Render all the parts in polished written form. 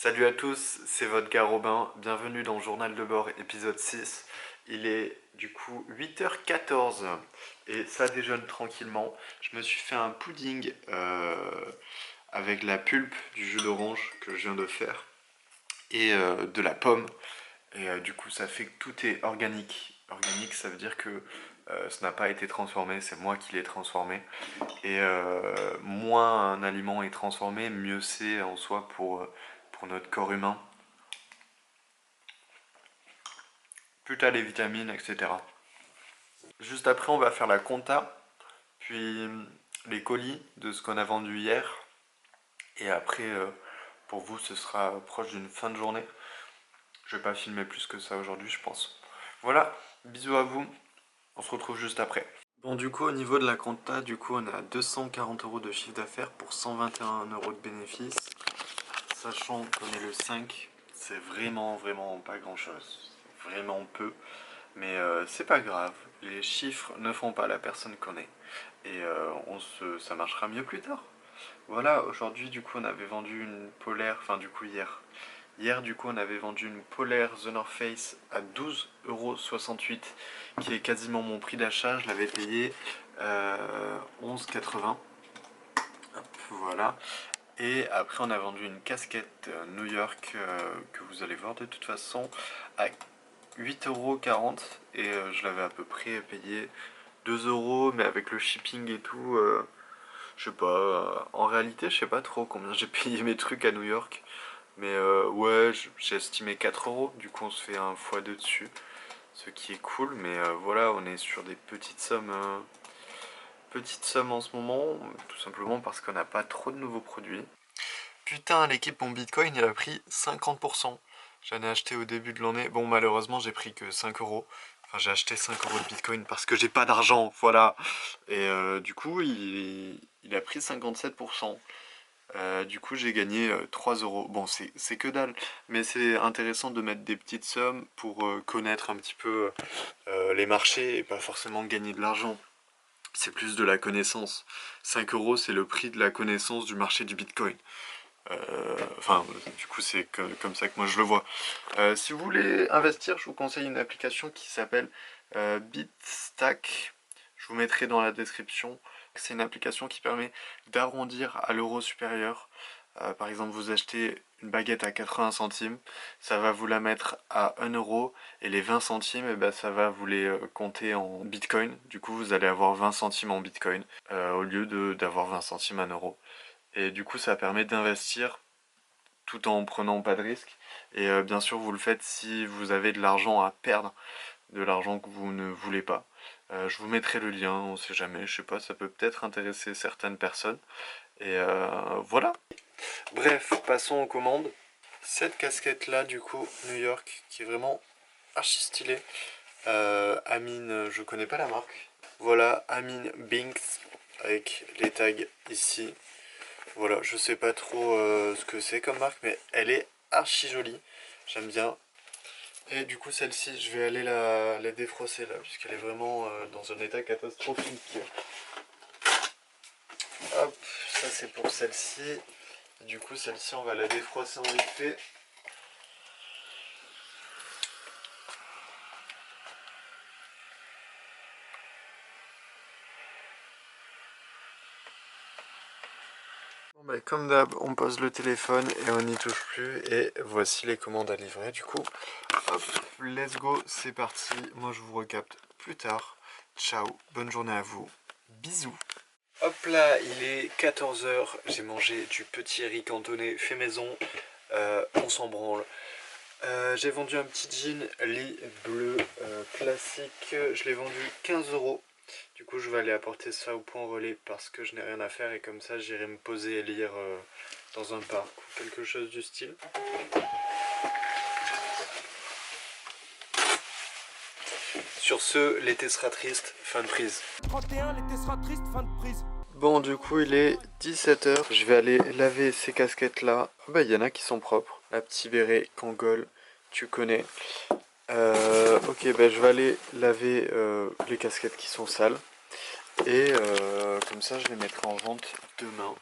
Salut à tous, c'est votre gars Robin, bienvenue dans Journal de bord épisode 6. Il est du coup 8h14 et ça déjeune tranquillement. Je me suis fait un pudding avec la pulpe du jus d'orange que je viens de faire et de la pomme. Et du coup ça fait que tout est organique. Organique ça veut dire que ça n'a pas été transformé, c'est moi qui l'ai transformé. Et moins un aliment est transformé, mieux c'est en soi pour notre corps humain. Plus t'as les vitamines, etc. Juste après, on va faire la compta, puis les colis de ce qu'on a vendu hier. Et après, pour vous, ce sera proche d'une fin de journée. Je vais pas filmer plus que ça aujourd'hui, je pense. Voilà, bisous à vous. On se retrouve juste après. Bon, du coup, au niveau de la compta, du coup, on a 240 euros de chiffre d'affaires pour 121 euros de bénéfices. Sachant qu'on est le 5, c'est vraiment pas grand chose. C'est vraiment peu. Mais c'est pas grave, les chiffres ne font pas la personne qu'on est. Et ça marchera mieux plus tard. Voilà, aujourd'hui du coup on avait vendu une polaire, enfin du coup hier. Hier du coup on avait vendu une polaire The North Face à 12,68 €, qui est quasiment mon prix d'achat. Je l'avais payé 11,80 €. Voilà. Et après on a vendu une casquette New York que vous allez voir de toute façon à 8,40 € et je l'avais à peu près payé 2 euros, mais avec le shipping et tout, je sais pas, en réalité je sais pas trop combien j'ai payé mes trucs à New York, mais ouais, j'ai estimé 4 euros, du coup on se fait un x2 dessus, ce qui est cool, mais voilà, on est sur des petites sommes en ce moment, tout simplement parce qu'on n'a pas trop de nouveaux produits. Putain, l'équipe, mon bitcoin il a pris 50%. J'en ai acheté au début de l'année. Bon, malheureusement, j'ai pris que 5 euros. Enfin, j'ai acheté 5 euros de bitcoin parce que j'ai pas d'argent, voilà. Et du coup, il a pris 57%. Du coup, j'ai gagné 3 euros. Bon, c'est que dalle. Mais c'est intéressant de mettre des petites sommes pour connaître un petit peu les marchés et pas forcément gagner de l'argent. C'est plus de la connaissance. 5 euros, c'est le prix de la connaissance du marché du bitcoin. Enfin, du coup, c'est comme ça que moi je le vois. Si vous voulez investir, je vous conseille une application qui s'appelle Bitstack. Je vous mettrai dans la description. C'est une application qui permet d'arrondir à l'euro supérieur. Par exemple, vous achetez une baguette à 80 centimes, ça va vous la mettre à 1 euro, et les 20 centimes, eh ben, ça va vous les compter en bitcoin. Du coup, vous allez avoir 20 centimes en bitcoin, au lieu d'avoir 20 centimes à 1 euro. Et du coup, ça permet d'investir tout en prenant pas de risque. Et bien sûr, vous le faites si vous avez de l'argent à perdre, de l'argent que vous ne voulez pas. Je vous mettrai le lien, on sait jamais, je sais pas, ça peut peut-être intéresser certaines personnes. Et voilà. Bref, passons aux commandes. Cette casquette là, du coup, New York, qui est vraiment archi stylée. Amine, je connais pas la marque. Voilà, Amine Binks, avec les tags ici. Voilà, je sais pas trop ce que c'est comme marque, mais elle est archi jolie. J'aime bien. Et du coup, celle-ci, je vais aller la défrocer là, puisqu'elle est vraiment dans un état catastrophique. Hop, ça c'est pour celle-ci. Du coup, celle-ci, on va la défroisser en vite fait. Bon, bah, comme d'hab, on pose le téléphone et on n'y touche plus. Et voici les commandes à livrer. Du coup, hop, let's go, c'est parti. Moi, je vous recapte plus tard. Ciao, bonne journée à vous. Bisous. Hop là, il est 14 h, j'ai mangé du petit riz cantonné fait maison, on s'en branle. J'ai vendu un petit jean lit bleu classique, je l'ai vendu 15 euros. Du coup je vais aller apporter ça au point relais parce que je n'ai rien à faire et comme ça j'irai me poser et lire dans un parc ou quelque chose du style. Sur ce, l'été sera triste, fin de prise. 31, l'été sera triste, fin de prise. Bon, du coup, il est 17 h. Je vais aller laver ces casquettes-là. Oh, bah, il y en a qui sont propres. La petite béret, Kangol, tu connais. Ok, bah, je vais aller laver les casquettes qui sont sales. Et comme ça, je les mettrai en vente demain.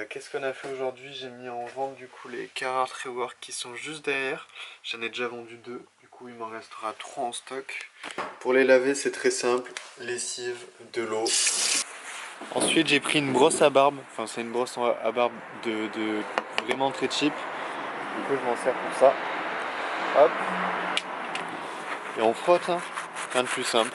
Qu'est-ce qu'on a fait aujourd'hui? J'ai mis en vente du coup les Carhartt Rework qui sont juste derrière. J'en ai déjà vendu 2, du coup il m'en restera 3 en stock. Pour les laver c'est très simple, lessive, de l'eau. Ensuite j'ai pris une brosse à barbe, enfin c'est une brosse à barbe de vraiment très cheap. Du coup je m'en sers pour ça. Hop. Et on frotte, hein. Rien de plus simple.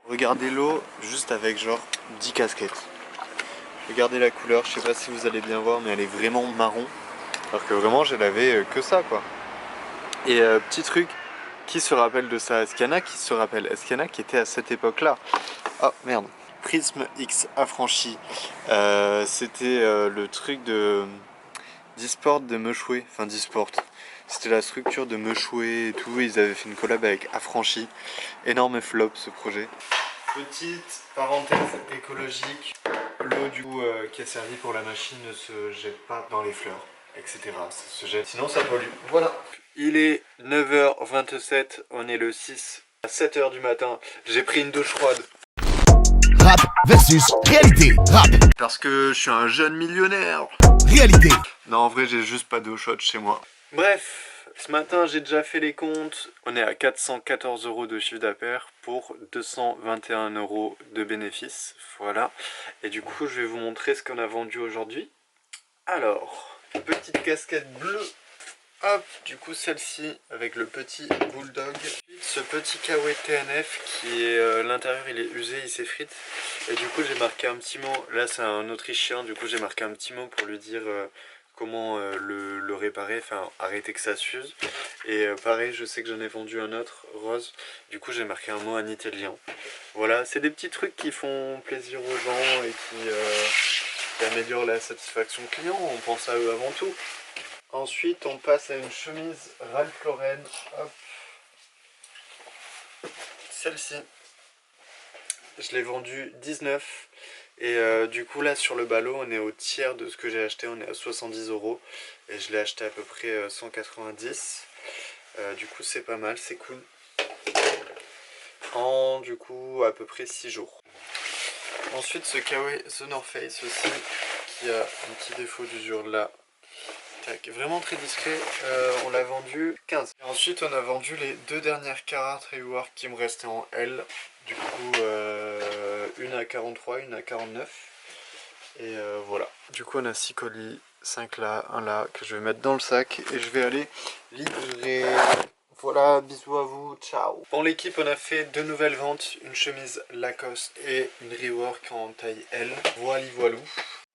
Regardez l'eau juste avec genre 10 casquettes. Regardez la couleur, je sais pas si vous allez bien voir, mais elle est vraiment marron. Alors que vraiment j'ai lavé que ça quoi. Et petit truc, qui se rappelle de ça? Est-ce qu'il y en a qui se rappellent? Est-ce qu'il y en a qui étaient à cette époque-là? Oh merde. Prism X affranchi. C'était le truc de d'e-sport de Meuchouet. Enfin d'e-sport. C'était la structure de Meuchouet et tout. Ils avaient fait une collab avec Affranchi. Énorme flop ce projet. Petite parenthèse écologique. L'eau du coup qui a servi pour la machine ne se jette pas dans les fleurs, etc. Ça se jette, sinon ça pollue. Voilà. Il est 9h27, on est le 6 à 7h du matin. J'ai pris une douche froide. Rap versus réalité. Rap. Parce que je suis un jeune millionnaire. Réalité. Non, en vrai, j'ai juste pas d'eau chaude chez moi. Bref, ce matin, j'ai déjà fait les comptes. On est à 414 € de chiffre d'affaires pour 221 € de bénéfices. Voilà. Et du coup, je vais vous montrer ce qu'on a vendu aujourd'hui. Alors, petite casquette bleue. Hop, du coup celle-ci avec le petit bulldog. Ce petit Kawaii TNF qui est l'intérieur il est usé, il s'effrite. Et du coup j'ai marqué un petit mot, là c'est un autrichien, du coup j'ai marqué un petit mot pour lui dire comment le réparer, enfin arrêter que ça s'use. Et pareil je sais que j'en ai vendu un autre, rose, du coup j'ai marqué un mot en italien. Voilà, c'est des petits trucs qui font plaisir aux gens et qui améliorent la satisfaction client, on pense à eux avant tout. Ensuite, on passe à une chemise Ralph Lauren. Hop. Celle-ci. Je l'ai vendue 19. Et du coup, là, sur le ballot, on est au tiers de ce que j'ai acheté. On est à 70 €. Et je l'ai acheté à peu près 190. Du coup, c'est pas mal, c'est cool. En, du coup, à peu près 6 jours. Ensuite, ce Kawaii The North Face aussi, qui a un petit défaut d'usure là. Tac, vraiment très discret, on l'a vendu 15. Et ensuite on a vendu les deux dernières Carhartt Rework qui me restaient en L. Du coup une à 43, une à 49. Et voilà. Du coup on a 6 colis, 5 là, 1 là, que je vais mettre dans le sac et je vais aller livrer. Voilà, bisous à vous, ciao. Pour l'équipe on a fait 2 nouvelles ventes, une chemise Lacoste et une Rework en taille L. Voilà, voilou.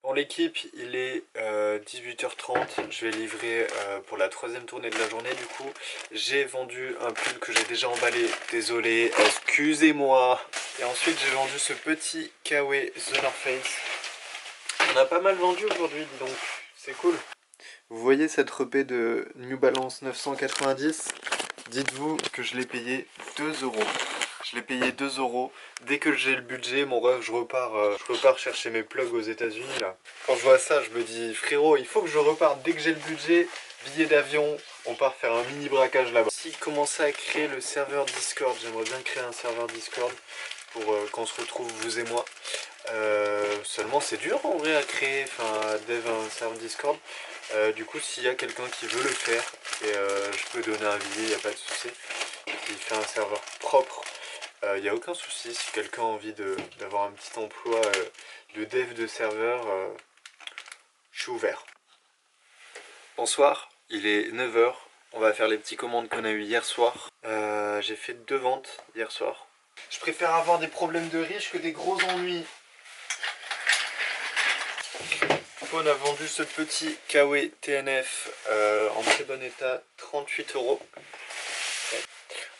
Pour l'équipe, il est 18h30, je vais livrer pour la 3e tournée de la journée du coup. J'ai vendu un pull que j'ai déjà emballé, désolé, excusez-moi. Et ensuite j'ai vendu ce petit Kawaii The North Face. On a pas mal vendu aujourd'hui, dis donc, c'est cool. Vous voyez cette repée de New Balance 990? Dites-vous que je l'ai payé 2 €. Je l'ai payé 2 €. Dès que j'ai le budget, mon rêve, je repars chercher mes plugs aux États-Unis là. Quand je vois ça, je me dis frérot, il faut que je reparte dès que j'ai le budget. Billet d'avion, on part faire un mini braquage là-bas. Si commencer à créer le serveur Discord, j'aimerais bien créer un serveur Discord pour qu'on se retrouve vous et moi. Seulement c'est dur en vrai à créer, enfin à dev un serveur Discord. Du coup s'il y a quelqu'un qui veut le faire, et je peux donner un billet, il n'y a pas de souci. Qui fait un serveur propre. Il n'y a aucun souci si quelqu'un a envie d'avoir un petit emploi de dev de serveur, je suis ouvert. Bonsoir, il est 9h, on va faire les petites commandes qu'on a eu hier soir. J'ai fait 2 ventes hier soir. Je préfère avoir des problèmes de riches que des gros ennuis. On a vendu ce petit Kawaii TNF en très bon état, 38 €.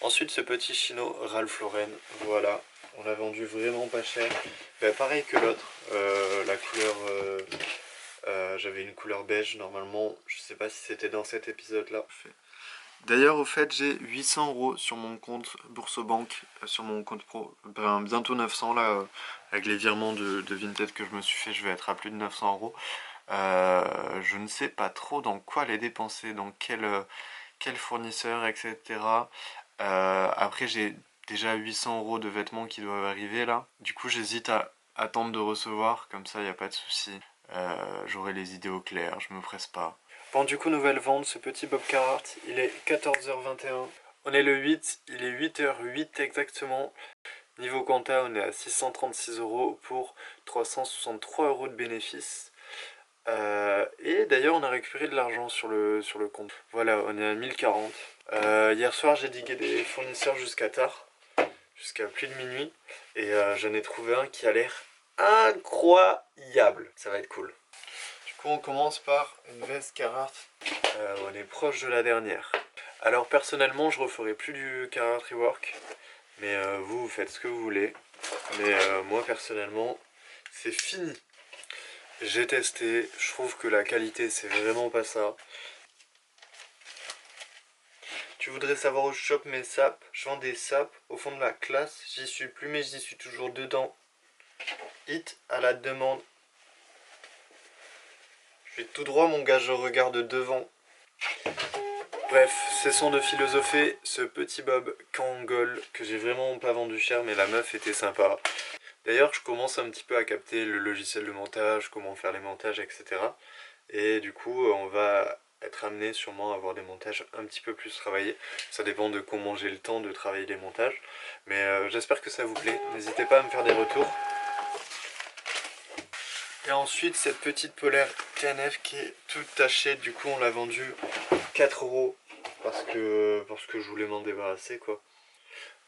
Ensuite ce petit chino Ralph Lauren, voilà, on l'a vendu vraiment pas cher. Bah, pareil que l'autre, la couleur, j'avais une couleur beige normalement, je sais pas si c'était dans cet épisode là. D'ailleurs au fait j'ai 800 € sur mon compte Bourse-Banque, sur mon compte pro, ben, bientôt 900 là, avec les virements de Vinted que je me suis fait, je vais être à plus de 900 €. Je ne sais pas trop dans quoi les dépenser, dans quel fournisseur, etc. Après j'ai déjà 800 € de vêtements qui doivent arriver là. Du coup j'hésite à attendre de recevoir, comme ça il n'y a pas de souci. J'aurai les idées au clair, je me presse pas. Bon, du coup, nouvelle vente, ce petit Bob Carhartt, il est 14h21. On est le 8, il est 8h08 exactement. Niveau compta, on est à 636 € pour 363 € de bénéfices. Et d'ailleurs, on a récupéré de l'argent sur le compte. Voilà, on est à 1040. Hier soir, j'ai digué des fournisseurs jusqu'à tard, jusqu'à plus de minuit. Et j'en ai trouvé un qui a l'air incroyable. Ça va être cool. Du coup, on commence par une veste Carhartt. On est proche de la dernière. Alors, personnellement, je referai plus du Carhartt Rework. Mais vous faites ce que vous voulez. Mais moi, personnellement, c'est fini. J'ai testé, je trouve que la qualité, c'est vraiment pas ça. Tu voudrais savoir où je chope mes sapes? Je vends des sapes au fond de la classe. J'y suis plus, mais j'y suis toujours dedans. Hit à la demande. Je vais tout droit, mon gars, je regarde devant. Bref, cessons de philosopher. Ce petit Bob Kangol que j'ai vraiment pas vendu cher, mais la meuf était sympa. D'ailleurs, je commence un petit peu à capter le logiciel de montage, comment faire les montages, etc. Et du coup, on va être amené sûrement à avoir des montages un petit peu plus travaillés. Ça dépend de comment j'ai le temps de travailler les montages. Mais j'espère que ça vous plaît. N'hésitez pas à me faire des retours. Et ensuite, cette petite polaire KNF qui est toute tachée. Du coup, on l'a vendue 4 € parce que je voulais m'en débarrasser, quoi.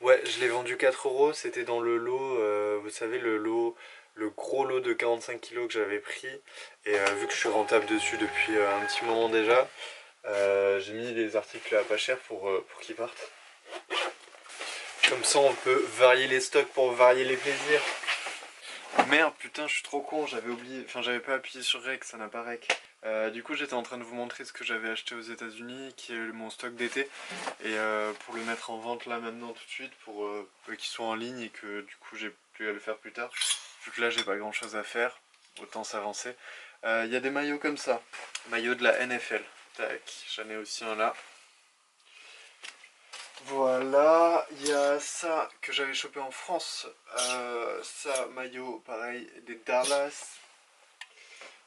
Ouais, je l'ai vendu 4 €, c'était dans le lot, vous savez, le gros lot de 45 kilos que j'avais pris. Et vu que je suis rentable dessus depuis un petit moment déjà, j'ai mis les articles à pas cher pour qu'ils partent. Comme ça, on peut varier les stocks pour varier les plaisirs. Merde, putain, je suis trop con, j'avais oublié, enfin j'avais pas appuyé sur Rec, ça n'a pas Rec. Du coup, j'étais en train de vous montrer ce que j'avais acheté aux États-Unis, qui est mon stock d'été, et pour le mettre en vente là maintenant tout de suite, pour qu'il soit en ligne et que du coup j'ai plus à le faire plus tard. Vu que là j'ai pas grand chose à faire, autant s'avancer. Il y a des maillots comme ça, maillots de la NFL. Tac, j'en ai aussi un là. Voilà, il y a ça que j'avais chopé en France, ça, maillot, pareil, des Dallas.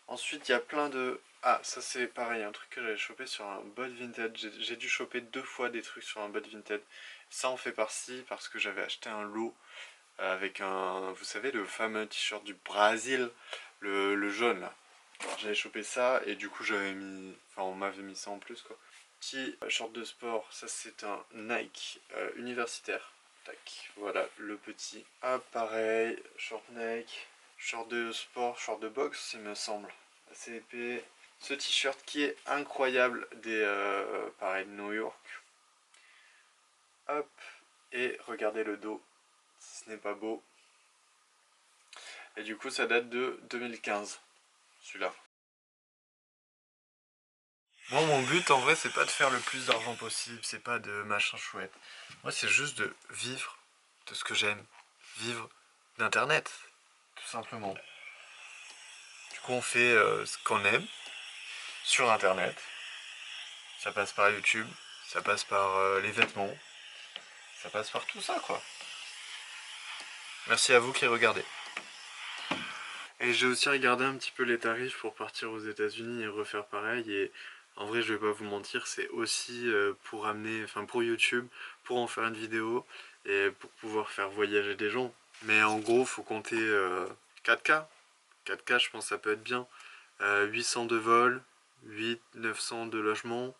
Ensuite, il y a plein de... Ah, ça c'est pareil, un truc que j'avais chopé sur un bot vintage. J'ai dû choper 2 fois des trucs sur un bot vintage. Ça en fait partie parce que j'avais acheté un lot avec un... Vous savez, le fameux t-shirt du Brésil, le jaune là. J'avais chopé ça et du coup j'avais mis... Enfin, on m'avait mis ça en plus, quoi. Petit short de sport, ça c'est un Nike universitaire. Tac, voilà le petit. Ah pareil, short Nike, short de sport, short de boxe il me semble. Assez épais. Ce t-shirt qui est incroyable des pareil de New York. Hop, et regardez le dos, si ce n'est pas beau. Et du coup ça date de 2015, celui-là. Moi, mon but en vrai, c'est pas de faire le plus d'argent possible, c'est pas de machin chouette. Moi, c'est juste de vivre de ce que j'aime, vivre d'internet, tout simplement. Du coup, on fait ce qu'on aime sur internet. Ça passe par YouTube, ça passe par les vêtements, ça passe par tout ça, quoi. Merci à vous qui regardez. Et j'ai aussi regardé un petit peu les tarifs pour partir aux États-Unis et refaire pareil. Et en vrai, je vais pas vous mentir, c'est aussi pour amener, enfin pour YouTube, pour en faire une vidéo et pour pouvoir faire voyager des gens. Mais en gros, faut compter 4K. 4K, je pense que ça peut être bien. 800 de vol, 900 de logement.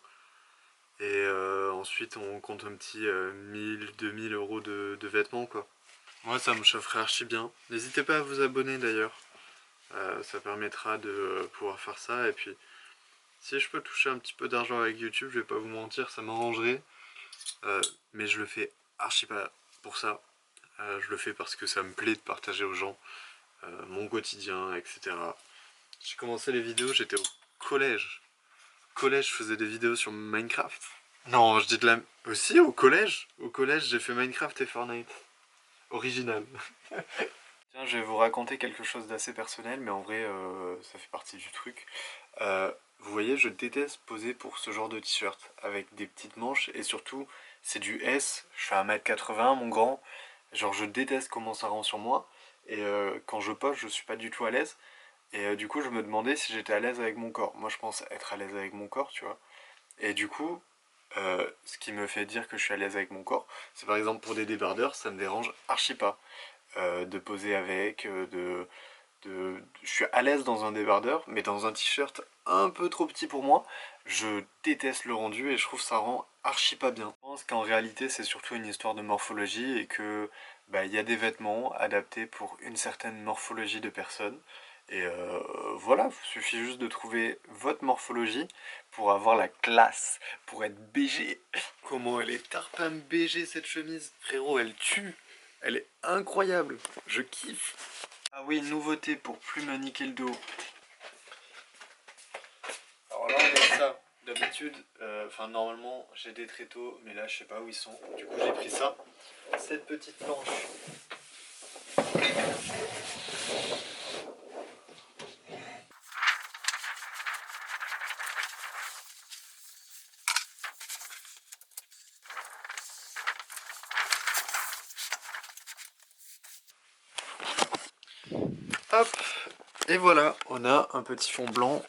Et ensuite, on compte un petit 1000-2000 € de vêtements, quoi. Moi, ça me chaufferait archi bien. N'hésitez pas à vous abonner d'ailleurs. Ça permettra de pouvoir faire ça. Et puis, si je peux toucher un petit peu d'argent avec YouTube, je vais pas vous mentir, ça m'arrangerait. Mais je le fais archi pas pour ça. Je le fais parce que ça me plaît de partager aux gens mon quotidien, etc. J'ai commencé les vidéos, j'étais au collège. Au collège, je faisais des vidéos sur Minecraft. Non, je dis de la... Aussi, au collège. Au collège, j'ai fait Minecraft et Fortnite. Original. Tiens, je vais vous raconter quelque chose d'assez personnel, mais en vrai, ça fait partie du truc. Vous voyez, je déteste poser pour ce genre de t-shirt, avec des petites manches, et surtout, c'est du S, je fais 1m80, mon grand, genre je déteste comment ça rend sur moi, et quand je pose, je suis pas du tout à l'aise, Et du coup, je me demandais si j'étais à l'aise avec mon corps. Moi, je pense être à l'aise avec mon corps, tu vois. Et du coup, ce qui me fait dire que je suis à l'aise avec mon corps, c'est par exemple pour des débardeurs, ça me dérange archi pas. De poser avec, je suis à l'aise dans un débardeur, mais dans un t-shirt un peu trop petit pour moi, je déteste le rendu et je trouve ça rend archi pas bien. Je pense qu'en réalité c'est surtout une histoire de morphologie et que bah, y a des vêtements adaptés pour une certaine morphologie de personnes. Et voilà, il suffit juste de trouver votre morphologie pour avoir la classe, pour être BG. Comment elle est tarpin BG cette chemise, frérot, elle tue. Elle est incroyable, je kiffe. Ah oui, nouveauté pour plus me niquer le dos. Alors là on a ça. D'habitude, enfin normalement j'ai des tréteaux, mais là je sais pas où ils sont. Du coup j'ai pris ça. Cette petite planche. Hop. Et voilà, on a un petit fond blanc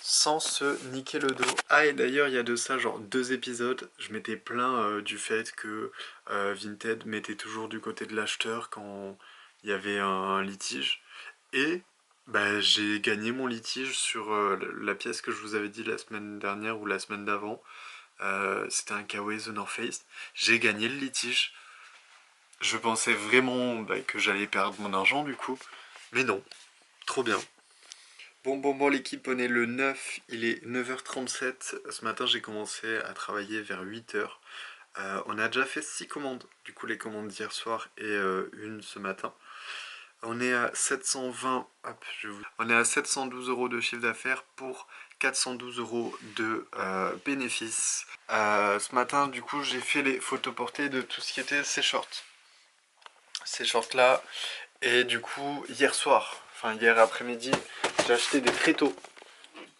sans se niquer le dos. Ah et d'ailleurs il y a de ça genre 2 épisodes, je m'étais plaint du fait que Vinted mettait toujours du côté de l'acheteur quand il y avait un litige. Et bah, j'ai gagné mon litige sur la pièce que je vous avais dit la semaine dernière ou la semaine d'avant. C'était un Kawaii The North Face. J'ai gagné le litige. Je pensais vraiment bah, que j'allais perdre mon argent du coup. Mais non, trop bien. Bon, l'équipe, on est le 9, il est 9h37. Ce matin, j'ai commencé à travailler vers 8h. On a déjà fait 6 commandes, du coup les commandes d'hier soir et une ce matin. On est à 720, hop, on est à 712 euros de chiffre d'affaires pour 412 euros de bénéfices. Ce matin, du coup, j'ai fait les photos portées de tout ce qui était ces shorts. Ces shorts-là. Et du coup, hier soir, enfin hier après-midi, j'ai acheté des tréteaux.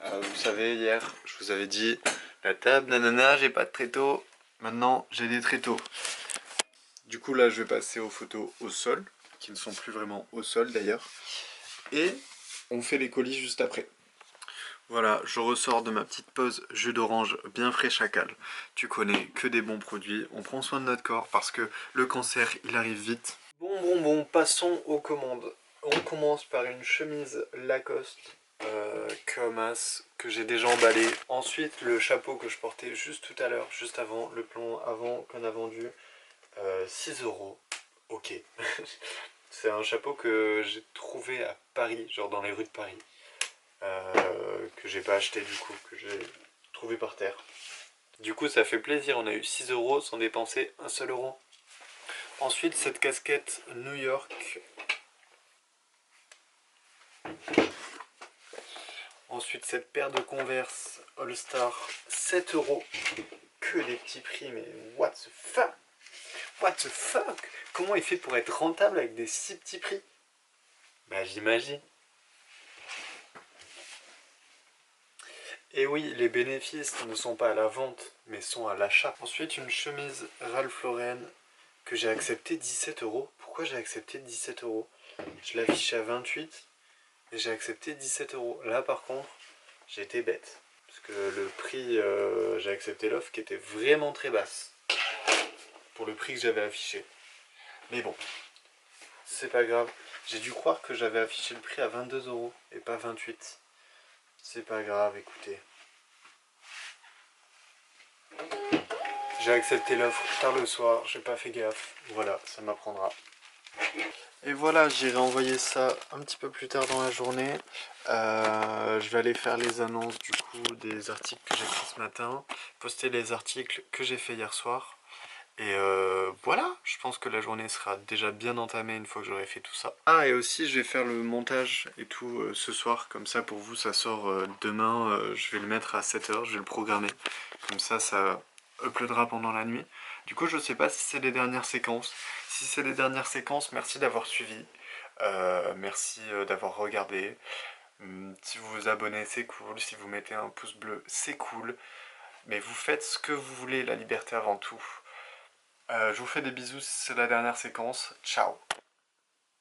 Vous savez, hier, je vous avais dit, la table, nanana, j'ai pas de tréteaux. Maintenant, j'ai des tréteaux. Du coup, là, je vais passer aux photos au sol, qui ne sont plus vraiment au sol d'ailleurs. Et on fait les colis juste après. Voilà, je ressors de ma petite pause jus d'orange bien frais chacal. Tu connais que des bons produits. On prend soin de notre corps parce que le cancer, il arrive vite. Bon, passons aux commandes. On commence par une chemise Lacoste comme as que j'ai déjà emballé. Ensuite, le chapeau que je portais juste tout à l'heure, juste avant, le plan avant qu'on a vendu 6 euros. Ok. C'est un chapeau que j'ai trouvé à Paris, genre dans les rues de Paris. Que j'ai pas acheté du coup, que j'ai trouvé par terre. Du coup, ça fait plaisir, on a eu 6 euros sans dépenser un seul euro. Ensuite, cette casquette New York. Ensuite, cette paire de Converse All-Star, 7 euros. Que des petits prix, mais what the fuck? What the fuck? Comment il fait pour être rentable avec des si petits prix? Bah, j'imagine. Et oui, les bénéfices ne sont pas à la vente, mais sont à l'achat. Ensuite, une chemise Ralph Lauren que j'ai accepté 17 euros. Pourquoi j'ai accepté 17 euros? Je l'affichais à 28 et j'ai accepté 17 euros. Là, par contre, j'ai été bête. Parce que le prix, j'ai accepté l'offre qui était vraiment très basse. Pour le prix que j'avais affiché. Mais bon, c'est pas grave. J'ai dû croire que j'avais affiché le prix à 22 euros et pas 28. C'est pas grave, écoutez. J'ai accepté l'offre tard le soir, j'ai pas fait gaffe. Voilà, ça m'apprendra. Et voilà, j'irai envoyer ça un petit peu plus tard dans la journée. Je vais aller faire les annonces du coup des articles que j'ai pris ce matin, poster les articles que j'ai fait hier soir. Et voilà, je pense que la journée sera déjà bien entamée une fois que j'aurai fait tout ça. Ah, et aussi je vais faire le montage et tout ce soir, comme ça pour vous ça sort demain, je vais le mettre à 7h, je vais le programmer. Comme ça uploadera pendant la nuit. Du coup je sais pas si c'est les dernières séquences. Si c'est les dernières séquences, merci d'avoir suivi. Merci d'avoir regardé. Si vous vous abonnez c'est cool, si vous mettez un pouce bleu c'est cool. Mais vous faites ce que vous voulez, la liberté avant tout. Je vous fais des bisous si c'est la dernière séquence. Ciao.